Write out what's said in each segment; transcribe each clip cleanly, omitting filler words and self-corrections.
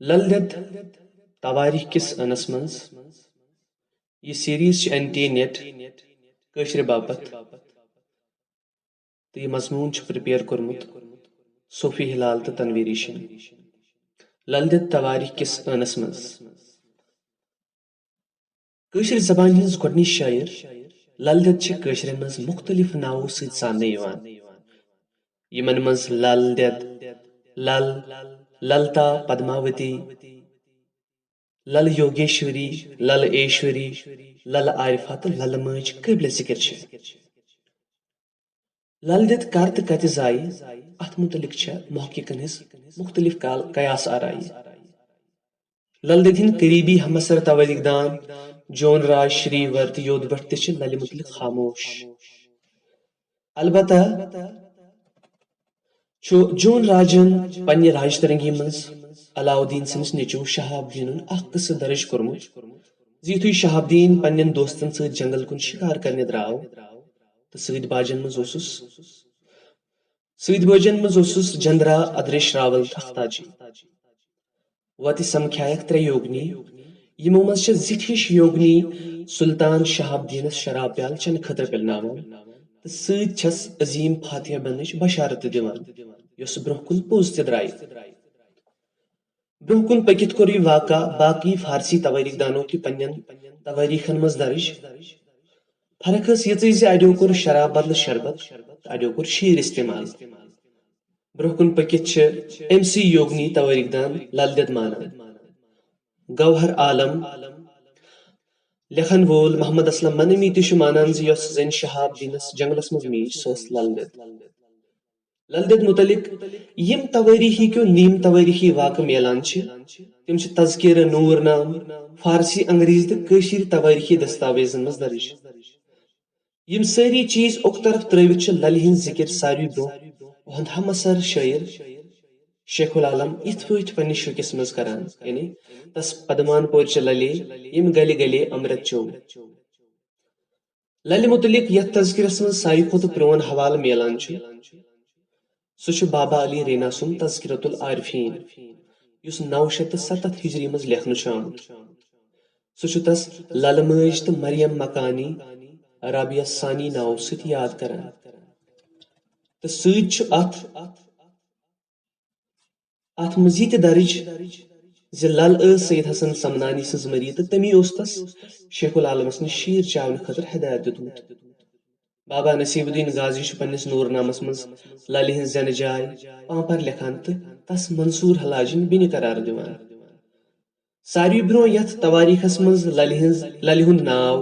لل دید تواریخ کس انس منز یہ سیریز NTA نیٹ کشر باپت تو یہ مضمون پریپیئر کورمت صوفی ہلال تو تنویری شن لل دید تواریخ کس انس منز کشر زبان ہنز گۄڈنِچ شاعر لل دید کشرن منز مختلف ناوو سۭتۍ ساننہٕ یوان یمن منز لل دید لل للتا پدماوتی لل یوگیشوری لل ایشوری لل عارفہ تو لل ماج قٲبلِ ذکر چھ لل دید کر تو کتہِ زایہِ اتھ متعلق چھ محققن ہنز مختلف قیاس آرائی لل دید ہند قریبی ہمسر تولیق دان جون راج شریور تو یود بھٹ تہ چھ للہِ متعلق خاموش البتہ جون راجن پننہِ راج ترنگی منز علاؤالدین سندس نیٚچوٗ شہاب الدینن اکھ قصہٕ درج کورمُت زِ یُتھُے شہاب الدین پننٮ۪ن دوستن سۭتۍ جنگل کُن شکار کرنہِ درٛاو تہٕ سۭتۍ باجن منز اوسُس جندرا ادریش راول تہٕ اختاجی وتہِ سمکھیایکھ ترٛےٚ یوگنی یمو منز چھےٚ زِٹھ ہِش یوگنی سلطان شہاب الدینس شراب پیالہٕ چنہٕ خٲطرٕ پِلناوان تہٕ سۭتۍ چھس عظیم فاتحہ بننٕچ بشارت تہِ دِوان یۄس برونٛہہ کُن پوٚز تہِ درٛایہِ برونٛہہ کُن پٔکِتھ کوٚر یہِ واقعہ باقٕے فارسی تواریخ دانو تہِ پننٮ۪ن تواریخن منز درج فرق ٲس یِژٕے زِ اڑیو کوٚر شراب بدلہٕ شربت تہٕ اڑیو کوٚر شیٖر استعمال برونٛہہ کُن پٔکِتھ چھِ أمسٕے یوگنی تواریخ دان لل دید مانان گوہر عالم لیکھن وول محمد اسلم منمی تہِ چھُ مانان زِ یۄس زنہِ شہاب الدینس جنگلس منز میٖج سۄ ٲس لل دید لل دید متعلق یم توٲریخی کیو نیم توٲریخی واقعہٕ میلان چھِ تِم چھِ تذکرہ نور نام فارسی انگریزی تہٕ کٲشِر توٲریخی دستاویزن منز درج یم سٲری چیز اوٚک طرف ترٲوِتھ چھُ للہِ ہٕنٛز ذکر ساروی برونٛہہ اُہُنٛد ہم اثر شٲعر شیخ العالم یِتھ پٲٹھۍ پننِس شُرکِس منز کران یعنی تس پدمان پورچہِ للے یم گلہِ گلے امرت چوم للہِ متعلق یتھ تذکرس منز ساروی کھۄتہٕ پرون حوالہٕ میلان چھُ سُہ چھُ بابا علی رینا سُنٛد تذکرۃ العارفین یُس 907 ہجری منز لیکھنہٕ چھُ آمُت سُہ چھُ تس للہٕ مٲج تہٕ مریم مکانی رابعہ ثانی ناوٕ سۭتۍ یاد کران تہٕ سۭتۍ چھُ اتھ منز یہِ تہِ درج زِ لل ٲس سید حسن سمنانی سٕنٛز مٔریٖد تہٕ تٔمی اوس تس شیخ العالمس نِش شیٖر چاونہٕ خٲطرٕ ہدایت دیُتمُت بابا نصیب الدین غازی چھُ پننِس نور نامس منز للہِ ہٕنٛز زینہٕ جاے پانپر لیکھان تہٕ تس منصور حلاجِن بیٚنہِ قرار دِوان ساروی برونٛہہ یتھ تواریخس منز للہِ ہُنٛد ناو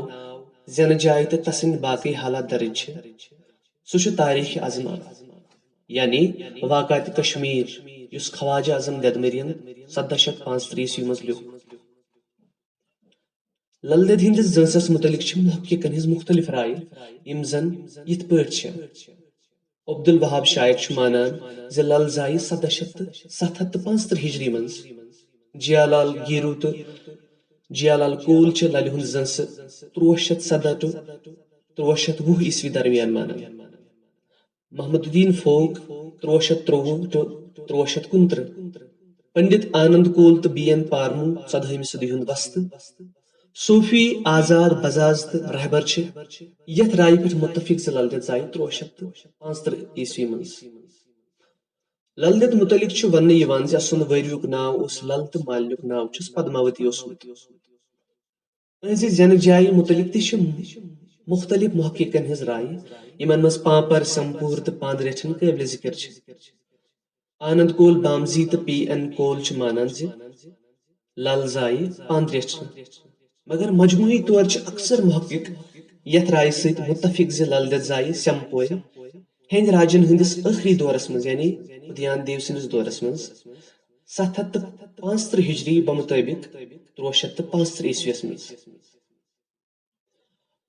زینہٕ جاے تہٕ تسٕنٛدۍ باقٕے حالات درج چھِ سُہ چھُ تاریخ اعظم یعنی واقعات کشمیر یُس خواجہ اعظم ددمرین 1735 عیسوی منز لیوٗکھ لل دید ہندس زٲژس متعلق چھِ محققن ہنٛز مختلف رائے یم زن یِتھ پٲٹھۍ چھِ عبدالوہاب شائق چھُ مانان زِ لل زایہِ 775 ہجری منز جیالال گیرو تہٕ جیالال کول چھِ للہِ ہُنٛد زٲنٛسہٕ 1317 ٹُو 1320 عیسوی درمیان مانان محمد الدین فوق 1313 ٹُو 1369 پنڈت آنند کول تہٕ بی این پارمو 14ہمہِ صدی ہُنٛد وسطہٕ صوفی آزاد بزاز تہٕ رہبر چھِ یتھ رایہِ پٮ۪ٹھ متفق زِ لل دید زایہِ 1335 عیسوی منز لل دید متعلق چھُ وننہٕ یِوان زِ اسُنٛد ؤرِیُک ناو اوس لل تہٕ مالنیُک ناو چھُس پدماوتی اوسمُت أہنٛزِ زینہٕ جایہِ متعلق تہِ چھِ مختلف محققن ہنٛز رائے یمن منٛز پانپر سمپور تہٕ پاندریٹھن قٲبلِ ذکر چھِ آنند کول بامزی تہٕ پی این کول چھِ مانان زِ لل زایہِ پاندریٹھن مگر مجموعی طور چھِ اکثر محقق یتھ رائے سۭتۍ متفق زِ لل دید زایہِ سیمپورِ ہیٚنٛدۍ راجن ہٕنٛدِس ٲخری دورس منٛز یعنی ادیان دیو سٕنٛدِس دورس منٛز 735 ہجری بمطٲبق 1335 عیسویس منٛز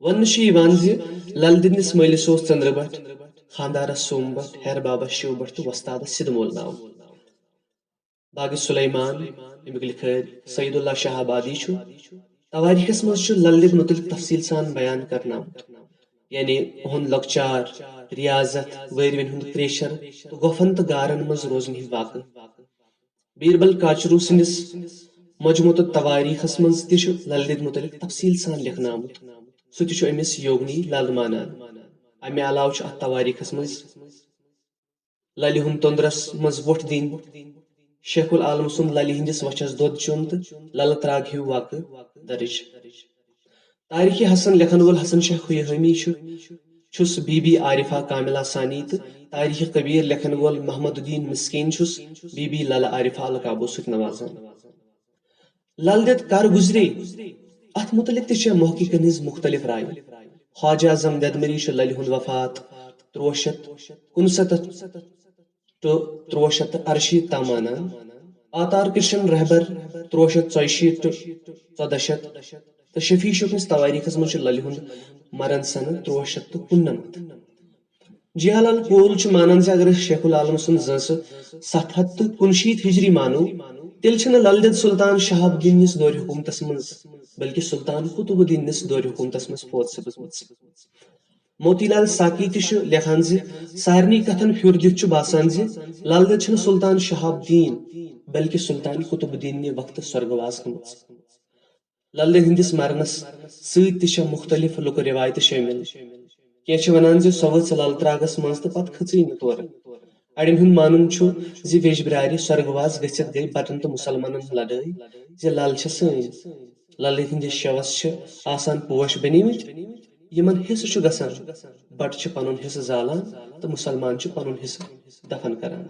وننہٕ چھُ یِوان زِ لل دیدنِس مٲلِس اوس ژندرٕ بٹ خاندارس سوم بٹ ہیر بابس شیو بٹ تہٕ وۄستادس سِدٕ مول ناو باغِ سلیمان امیُک لِکھٲرۍ سعید اللہ شاہ آبادی چھُ تواریخس منٛز چھُ لل دید متعلق تفصیل سان بیان کرنہٕ آمُت یعنی اُہُنٛد لۄکچار ریاضت وٲروِن ہُنٛد کرٛیشر تہٕ گۄپھن تہٕ غارن منٛز روزنہٕ ہٕنٛدۍ واقعہٕ بیربل کاچرو سندس مجموعۃ التواریخس مز تہ لل دید متعلق تفصیل سان لکھنہ آمت سہ تہ امس یوگنی لل مانان امہ علاوہ ات تواریخس مز للہ ہند توندرس مز ووٹ دن شیخ العالم سند للہ ہندس وچھس دود چون تو لل تراگ ہیو واقع درج تاریخ حسن لکھن وول حسن شاہ خویہمی چھس بی بی عارفہ کاملہ ثانی تو تاریخ کبیر لکھن وول محمد الدین مسکین چھس بی بی لل عارفہ القابو ست نوازان لل دید کر گزرے ات متعلق تہ محققن ہز مختلف رائے خواجہ اعظم ددمری للہ ہند وفات 369 تو 368 تام مانان آتار کرشن رہبر 364 تو 1400 تو شفیع شکنس تواریخس مجھ للہ ہند مرن سن 399 جیالال کول مانان سے اگر شیخ العالم سن زنس 769 ہجری مانو تیل چھن لل دید سلطان شہاب الدین نس دور حکومتس مز بلکہ سلطان قطب الدین نس دور حکومتس مز فوت سپزمت موتی لال ساکی تہ لکھان سارنی کتھن پھر دت باسان لل دید چھن سلطان شہاب الدین بلکہ سلطان قطب الدین وقت سرگواس گمت لل دید ہندس مرنس ست تہ مختلف لک روایت شامل کی ونان سو ؤژ لل تراگس مز تو پتہ کھژی نہ تور اڑین ہند مانن ویج برارِ سرگواس گژھت گئی بٹن تو مسلمانن لڑائی لل سن لل ہندس شوس آسان پوش بنیمت یمن حصہ گژھان بٹ پن حصہ زالان تو مسلمان پن حصہ دفن کران